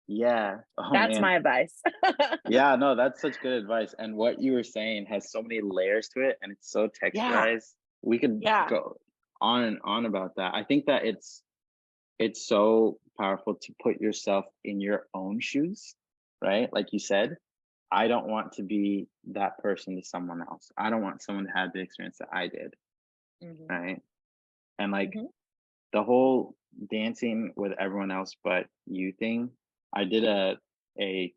Yeah. Oh that's man. my advice. Yeah, no, that's such good advice. And what you were saying has so many layers to it and it's so Yeah, texturized. We could yeah. go on and on about that. I think that it's so powerful to put yourself in your own shoes, right? Like you said, I don't want to be that person to someone else. I don't want someone to have the experience that I did, Hmm. right? And like Hmm. the whole dancing with everyone else but you thing, I did a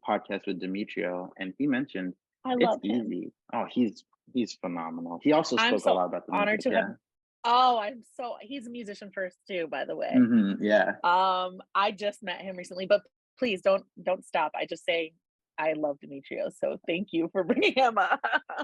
podcast with Demetrio and he mentioned I it's love him. easy. Oh, he's phenomenal. He also I'm spoke a so lot about the honored music. to have. Yeah. Oh, he's a musician first too, by the way. Yeah. I just met him recently, but please don't stop. I just say I love Demetrio, so thank you for bringing him up.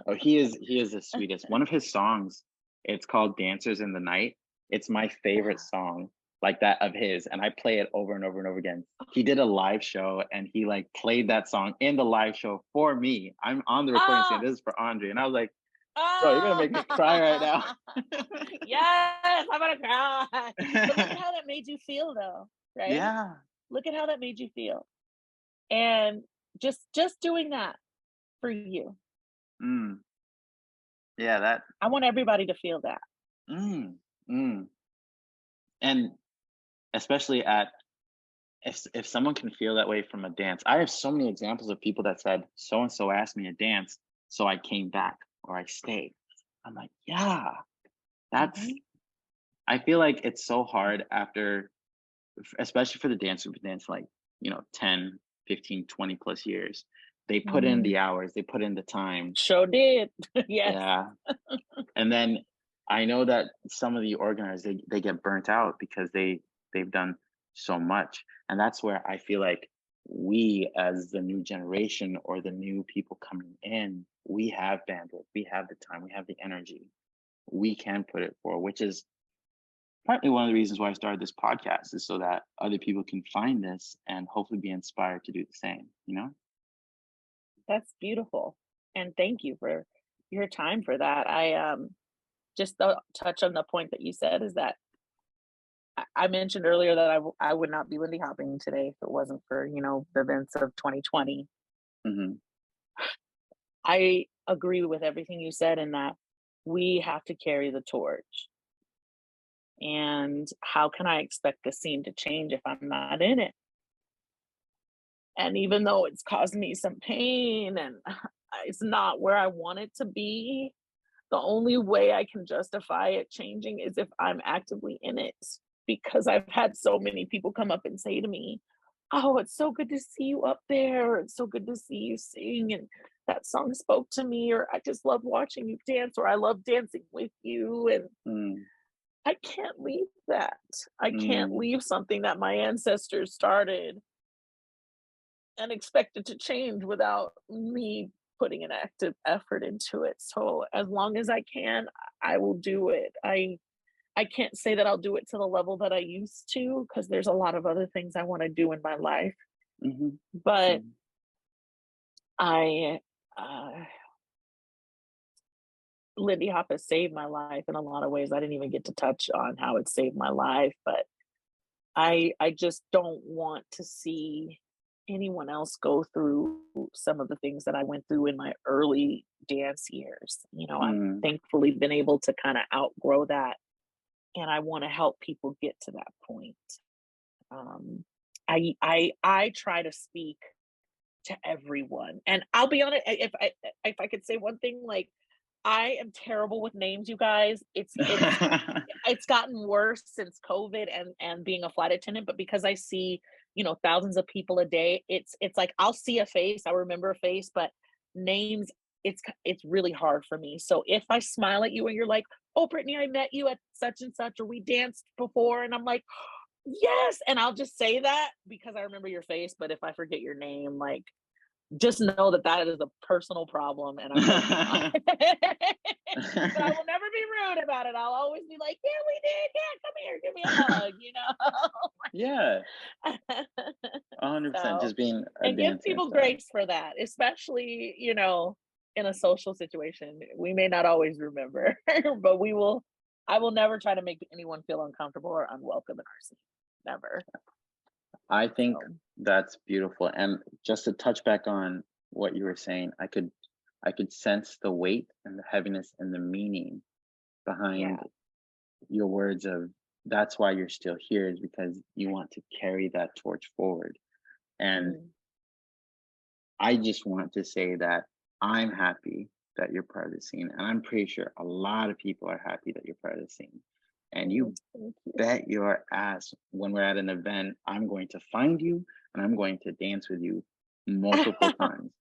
Oh, he is the sweetest. One of his songs, it's called Dancers in the Night. It's my favorite Yeah. song. like that of his, and I play it over and over and over again. He did a live show and he like played that song in the live show for me. I'm on the recording saying Oh, this is for Andre, and I was like, bro, you're gonna oh, make me cry right now. yes, I'm gonna cry. But look at how that made you feel, though, right? Yeah. Look at how that made you feel, and just doing that for you. Mm. Yeah, that. I want everybody to feel that. Mm. Mm. And especially at, if someone can feel that way from a dance, I have so many examples of people that said so and so asked me to dance, so I came back or I stayed. I'm like, yeah, that's. Mhm. I feel like it's so hard after, especially for the dance group dance, like 10, 15, 20 plus years. They put in Mhm. the hours, they put in the time. Sure did. Yes. Yeah. And then I know that some of the organizers, they get burnt out because they've done so much. And that's where I feel like we as the new generation or the new people coming in, we have bandwidth, we have the time, we have the energy. We can put it forward, which is partly one of the reasons why I started this podcast, is so that other people can find this and hopefully be inspired to do the same. That's beautiful. And thank you for your time for that. Just to touch on the point that you said is that I mentioned earlier that I would not be Lindy hopping today if it wasn't for, the events of 2020. Hmm. I agree with everything you said in that we have to carry the torch. And how can I expect the scene to change if I'm not in it? And even though it's caused me some pain and it's not where I want it to be, the only way I can justify it changing is if I'm actively in it. Because I've had so many people come up and say to me, "Oh, it's so good to see you up there. It's so good to see you sing. And that song spoke to me," or "I just love watching you dance," or "I love dancing with you." And Mm, I can't leave that. I can't mm, leave something that my ancestors started and expect it to change without me putting an active effort into it. So as long as I can, I will do it. I can't say that I'll do it to the level that I used to because there's a lot of other things I want to do in my life. mhm, But mm, I Lindy Hop has saved my life in a lot of ways. I didn't even get to touch on how it saved my life, but I just don't want to see anyone else go through some of the things that I went through in my early dance years. I've mm, thankfully been able to kind of outgrow that, and I want to help people get to that point. Um, I try to speak to everyone, and I'll be honest. If I could say one thing, like I am terrible with names, you guys. It's gotten worse since COVID and being a flight attendant, but because I see, thousands of people a day, it's like I'll see a face, I remember a face, but names, it's really hard for me. So if I smile at you and you're like, "Oh, Brittany, I met you at such and such, or we danced before," and I'm like, "Yes," and I'll just say that because I remember your face, but if I forget your name, like just know that that is a personal problem and I'm working on it. But I will never be rude about it. I'll always be like, "Yeah, we did. Yeah, come here, give me a hug," Yeah, 100%. So, Just being a and give dancer and people stuff. grace for that, especially, in a social situation. We may not always remember, but I will never try to make anyone feel uncomfortable or unwelcome in our scene. Never. I think So, that's beautiful. And just to touch back on what you were saying, I could sense the weight and the heaviness and the meaning behind yeah. your words of, that's why you're still here, is because you want to carry that torch forward. And Mm, I just want to say that I'm happy that you're part of the scene. And I'm pretty sure a lot of people are happy that you're part of the scene. And you thank you. bet your ass when we're at an event, I'm going to find you and I'm going to dance with you multiple times,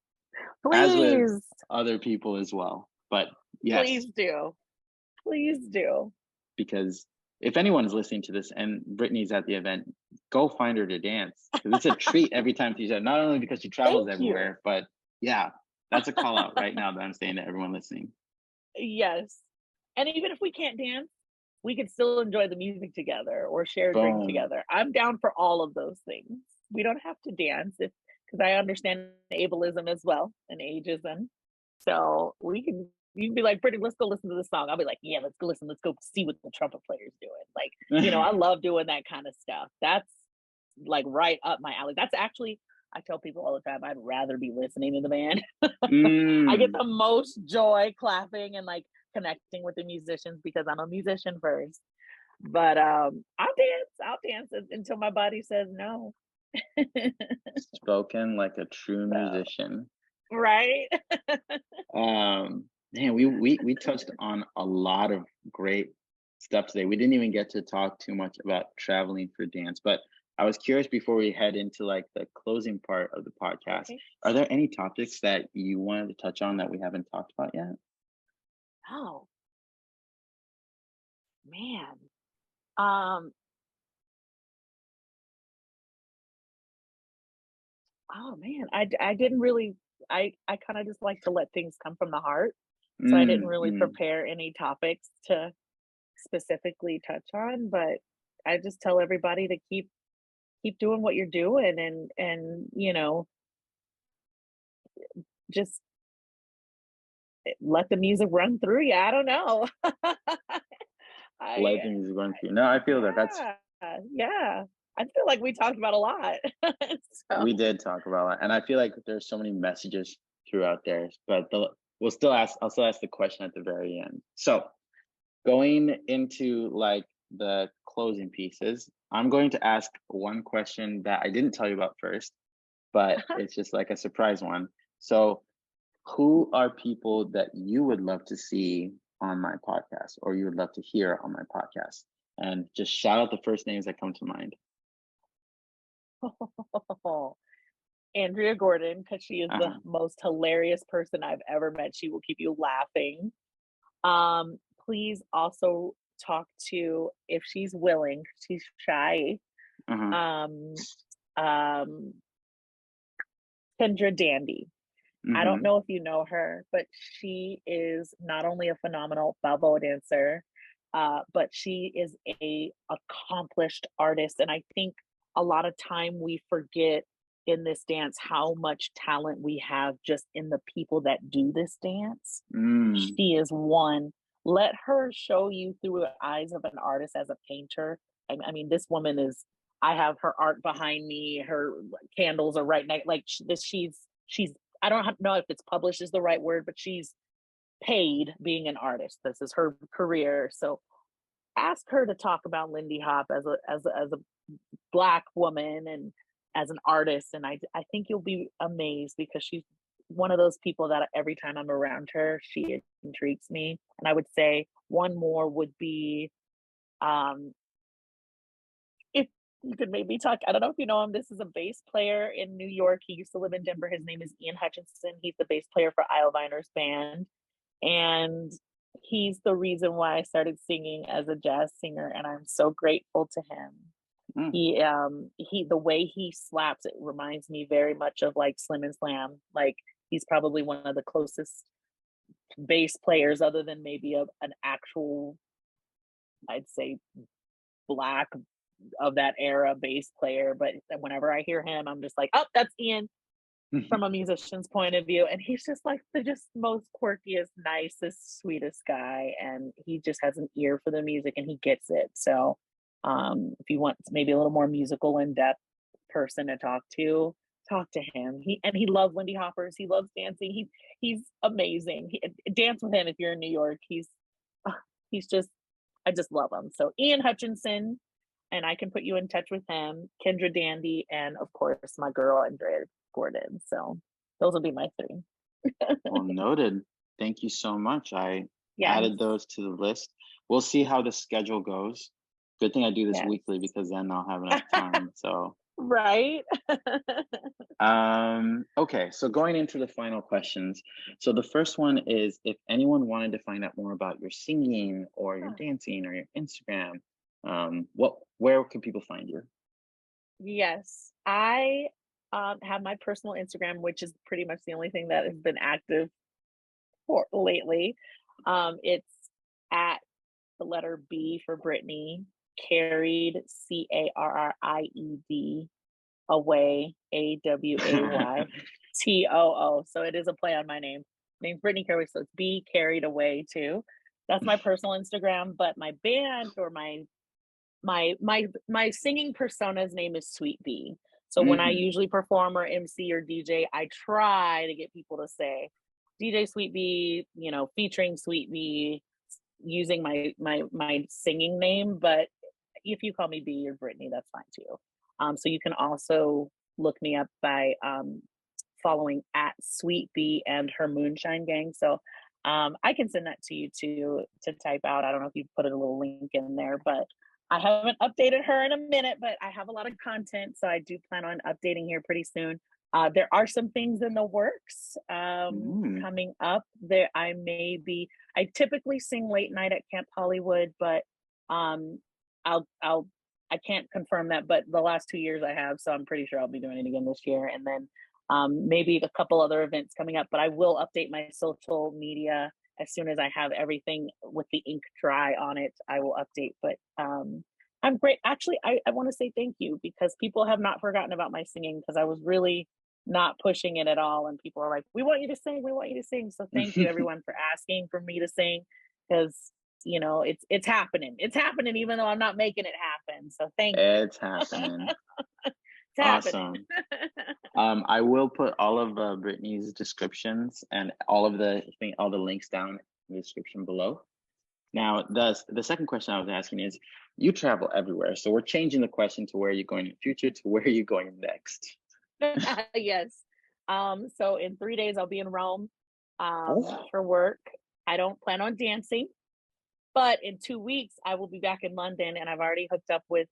as with Please, other people as well. But yes, please do. Please do. because if anyone is listening to this and Brittany's at the event, go find her to dance, because it's a treat every time she's there. Not only because she travels Thank you. everywhere, but yeah, that's a call out right now that I'm saying to everyone listening. Yes. And even if we can't dance, we could still enjoy the music together or share a drink Boom. together. I'm down for all of those things. We don't have to dance if because I understand ableism as well and ageism. So we can you can be like, Brittany, let's go listen to this song. I'll be like, yeah, let's go listen. Let's go see what the trumpet player's doing. Like, I love doing that kind of stuff. That's like right up my alley. That's actually, I tell people all the time, I'd rather be listening to the band. I get Mm. the most joy clapping and like connecting with the musicians because I'm a musician first. But I'll dance until my body says no. Spoken like a true So, musician. right? Man, we touched on a lot of great stuff today. We didn't even get to talk too much about traveling for dance, but I was curious before we head into like the closing part of the podcast. Okay. Are there any topics that you wanted to touch on that we haven't talked about yet? Oh man. Um, oh man, I didn't really I kind of just like to let things come from the heart. So I didn't Mm, really mm. prepare any topics to specifically touch on, but I just tell everybody to keep doing what you're doing and just let the music run through you. I don't know. I Legends run through. No, I feel that. That's yeah, yeah. I feel like we talked about a lot. So we did talk about that, and I feel like there's so many messages throughout there. But we'll still ask. I'll still ask the question at the very end. So going into like the closing pieces, I'm going to ask one question that I didn't tell you about first, but it's just like a surprise one. So, who are people that you would love to see on my podcast or you would love to hear on my podcast? And just shout out the first names that come to mind. Andrea Gordon, because she is the Uh-huh. most hilarious person I've ever met. She will keep you laughing. Please also talk to, if she's willing, she's shy. Uh-huh. Um, um, Kendra Dandy. I don't Mm-hmm. know if you know her, but she is not only a phenomenal Balboa dancer, but she is a accomplished artist. And I think a lot of time we forget in this dance how much talent we have just in the people that do this dance. Mm. She is one. Let her show you through the eyes of an artist as a painter. I mean, this woman is. I have her art behind me. Her candles are right next. Like this, she's I don't know if it's published is the right word, but she's paid being an artist. This is her career. So ask her to talk about Lindy Hop as a black woman and as an artist. And I think you'll be amazed because she's one of those people that every time I'm around her, she intrigues me. And I would say one more would be um if you could maybe talk, I don't know if you know him. This is a bass player in New York. He used to live in Denver. His name is Ian Hutchinson. He's the bass player for Isle Viner's band. And he's the reason why I started singing as a jazz singer. And I'm so grateful to him. Mm. He the way he slaps it reminds me very much of like Slim and Slam. Like he's probably one of the closest bass players other than maybe an actual, I'd say, black of that era bass player. But whenever I hear him, I'm just like, oh, that's Ian from a musician's point of view. And he's just like the just most quirkiest, nicest, sweetest guy. And he just has an ear for the music and he gets it. So if you want maybe a little more musical in-depth person to talk to him. He loves Lindy Hoppers. He loves dancing. He's amazing. Dance with him if you're in New York. He's just I just love him. So Ian Hutchinson, and I can put you in touch with him, Kendra Dandy, and of course my girl Andrea Gordon. So those will be my three. Well, noted. Thank you so much. I Yes, added those to the list. We'll see how the schedule goes. Good thing I do this yes. weekly because then I'll have enough time. So, Right? okay. So going into the final questions. So the first one is if anyone wanted to find out more about your singing or your dancing or your Instagram, where can people find you? Yes, I have my personal Instagram, which is pretty much the only thing that has been active for lately. It's at the letter B for Brittney, carried, Carried, away, Awaytoo. So it is a play on my name. Name's Brittney Caraway, so it's B carried away too. That's my personal Instagram, but my band or my singing persona's name is Sweet B. So when I usually perform or MC or DJ, I try to get people to say DJ Sweet B, featuring Sweet B, using my singing name. But if you call me B or Brittney, that's fine too. So you can also look me up by following at Sweet B and her Moonshine Gang. So I can send that to you to type out. I don't know if you put a little link in there, but I haven't updated her in a minute, but I have a lot of content, so I do plan on updating here pretty soon. There are some things in the works coming up. I typically sing late night at Camp Hollywood, but I can't confirm that, but the last 2 years I have, so I'm pretty sure I'll be doing it again this year. And then maybe a couple other events coming up, but I will update my social media as soon as I have everything with the ink dry on it. I will update, but I'm great. Actually, I want to say thank you because people have not forgotten about my singing because I was really not pushing it at all. And people are like, we want you to sing. We want you to sing. So thank you everyone for asking for me to sing because it's happening. It's happening even though I'm not making it happen. So thank you. It's happening. Awesome. I will put all of Brittney's descriptions and all the links down in the description below. Now, the second question I was asking is, you travel everywhere, so we're changing the question to where are you going in the future to where are you going next? Yes. So in 3 days I'll be in Rome for work. I don't plan on dancing, but in 2 weeks I will be back in London, and I've already hooked up with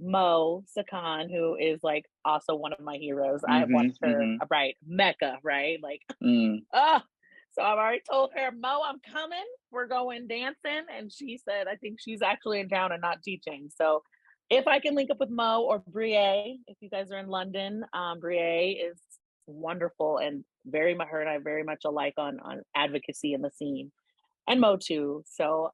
Mo Sakan, who is like also one of my heroes. I have watched her, right? Mecca, right? Like, so I've already told her, Mo, I'm coming. We're going dancing. And she said, I think she's actually in town and not teaching. So if I can link up with Mo or Brie, if you guys are in London, Brie is wonderful and her and I very much alike on advocacy in the scene. And Mo too. So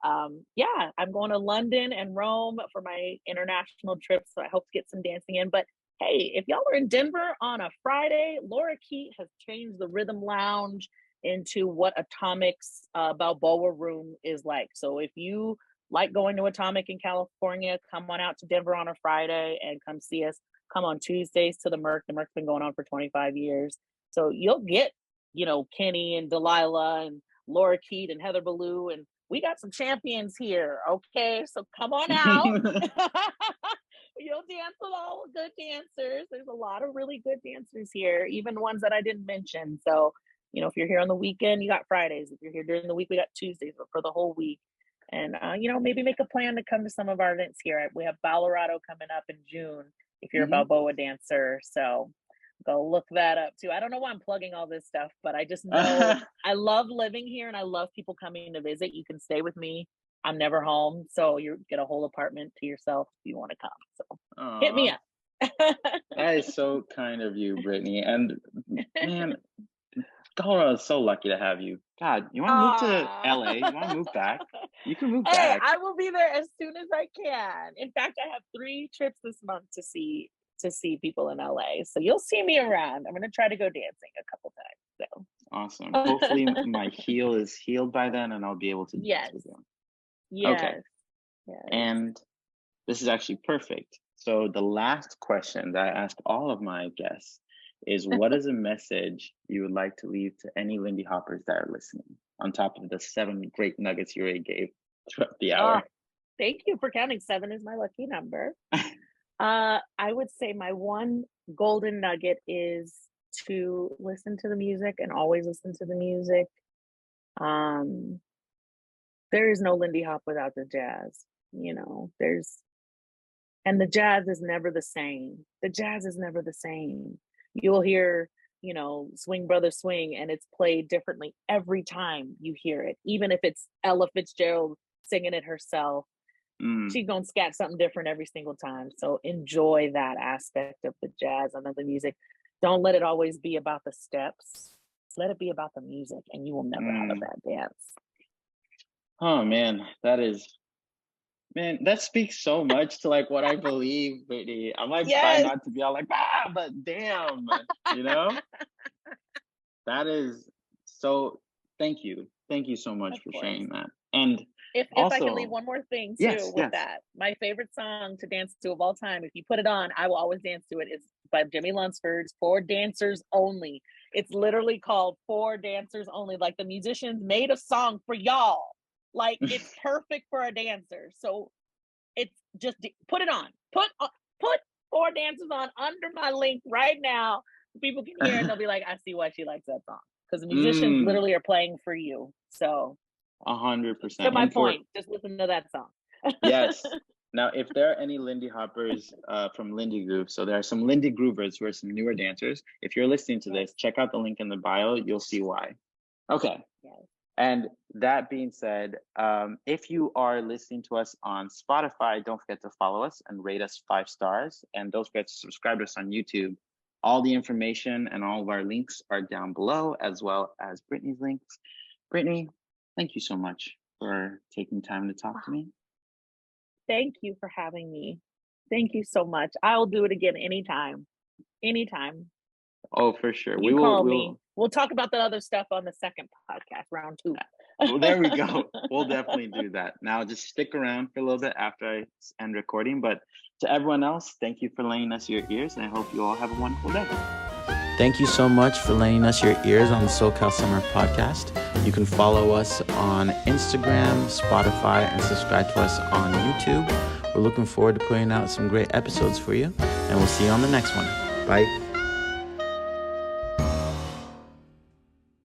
yeah, I'm going to London and Rome for my international trip. So I hope to get some dancing in. But hey, if y'all are in Denver on a Friday, Laura Keat has changed the Rhythm Lounge into what Atomic's Balboa Room is like. So if you like going to Atomic in California, come on out to Denver on a Friday and come see us. Come on Tuesdays to the Merc. The Merc's been going on for 25 years. So you'll get, Kenny and Delilah and Laura Keat and Heather Ballou, and we got some champions here. Okay, so come on out. You'll dance with all the good dancers. There's a lot of really good dancers here, even ones that I didn't mention. So, if you're here on the weekend, you got Fridays. If you're here during the week, we got Tuesdays for the whole week. And, maybe make a plan to come to some of our events here. We have Ballarado coming up in June if you're a Balboa dancer. So go look that up too. I don't know why I'm plugging all this stuff, but I just know I love living here and I love people coming to visit. You can stay with me. I'm never home. So you get a whole apartment to yourself if you want to come. So hit me up. That is so kind of you, Brittney. And man, Colorado is so lucky to have you. God, you want to move to LA? You want to move back? You can move back. I will be there as soon as I can. In fact, I have 3 trips this month to see people in LA. So you'll see me around. I'm going to try to go dancing a couple times. So awesome. Hopefully my heel is healed by then and I'll be able to dance with you. Yes. Okay. Yes. And this is actually perfect. So the last question that I ask all of my guests is, what is a message you would like to leave to any Lindy Hoppers that are listening on top of the 7 great nuggets you already gave throughout the hour? Thank you for counting. 7 is my lucky number. I would say my one golden nugget is to listen to the music and always listen to the music. There is no Lindy Hop without the jazz, and the jazz is never the same. The jazz is never the same. You'll hear, Swing Brother Swing, and it's played differently every time you hear it, even if it's Ella Fitzgerald singing it herself. She's gonna scat something different every single time. So enjoy that aspect of the jazz and of the music. Don't let it always be about the steps. Let it be about the music, and you will never have a bad dance. Oh man, that is Man, that speaks so much to like what I believe, Brittany. I might try Yes. not to be all like, but damn, you know? That is so thank you. Thank you so much Of for course. sharing that. And If I can leave also, one more thing too yes, with yes. that, my favorite song to dance to of all time, if you put it on, I will always dance to it, is by Jimmy Lunsford's For Dancers Only. It's literally called For Dancers Only. Like the musicians made a song for y'all. Like it's perfect for a dancer. So it's just put it on. Put Four Dancers on under my link right now. People can hear it and they'll be like, I see why she likes that song. Because the musicians Mm, literally are playing for you. So to 100%. my And for point, just listen to that song. yes. Now, if there are any Lindy hoppers from Lindy Groove, so there are some Lindy Groovers who are some newer dancers. If you're listening to Yes. this, check out the link in the bio. You'll see why. Okay. Yes. And that being said, if you are listening to us on Spotify, don't forget to follow us and rate us 5 stars. And don't forget to subscribe to us on YouTube. All the information and all of our links are down below, as well as Brittany's links. Brittany, thank you so much for taking time to talk to me. Thank you for having me. Thank you so much. I will do it again anytime. Anytime. Oh, for sure. You call me. We'll talk about the other stuff on the second podcast, round 2. Well, there we go. We'll definitely do that. Now, just stick around for a little bit after I end recording. But to everyone else, thank you for lending us your ears, and I hope you all have a wonderful day. Thank you so much for lending us your ears on the SoCal Summer Podcast. You can follow us on Instagram, Spotify, and subscribe to us on YouTube. We're looking forward to putting out some great episodes for you, and we'll see you on the next one. Bye.